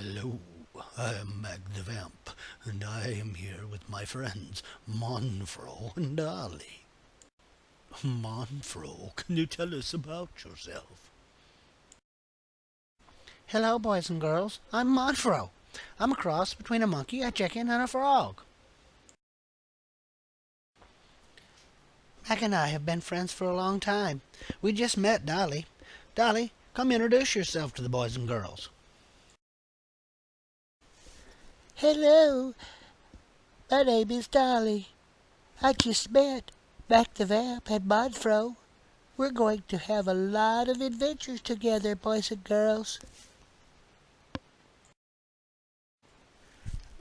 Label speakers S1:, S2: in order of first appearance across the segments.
S1: Hello, I am Mag the Vamp, and I am here with my friends Monfro and Dolly. Monfro, can you tell us about yourself?
S2: Hello, boys and girls. I'm Monfro. I'm a cross between a monkey, a chicken, and a frog. Mac and I have been friends for a long time. We just met Dolly. Dolly, come introduce yourself to the boys and girls.
S3: Hello, my name is Dolly. I just met Mac the Vamp and Monfro. We're going to have a lot of adventures together, boys and girls.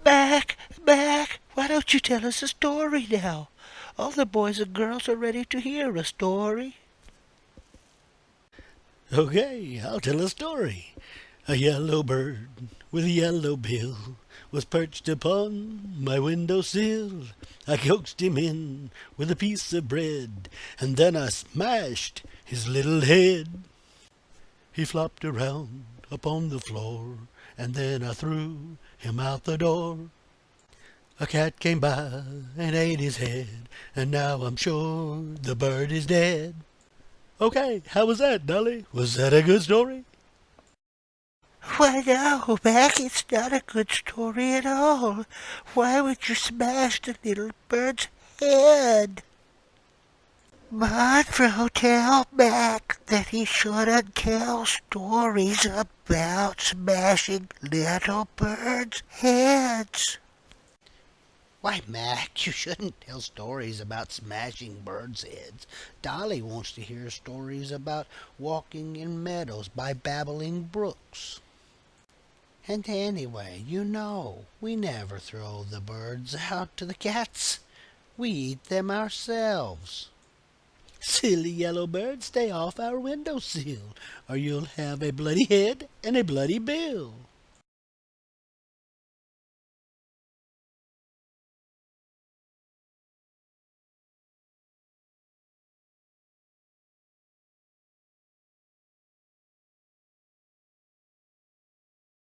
S2: Mac, why don't you tell us a story now? All the boys and girls are ready to hear a story.
S1: Okay, I'll tell a story. A yellow bird with a yellow bill was perched upon my window sill. I coaxed him in with a piece of bread, and then I smashed his little head. He flopped around upon the floor, and then I threw him out the door. A cat came by and ate his head, and now I'm sure the bird is dead. Okay, how was that, Dolly? Was that a good story?
S3: Why no, Mac, it's not a good story at all. Why would you smash the little bird's head? Monfro, tell Mac that he shouldn't tell stories about smashing little birds' heads.
S2: Why, Mac, you shouldn't tell stories about smashing birds' heads. Dolly wants to hear stories about walking in meadows by babbling brooks. And anyway, we never throw the birds out to the cats. We eat them ourselves. Silly yellow bird, stay off our window sill, or you'll have a bloody head and a bloody bill.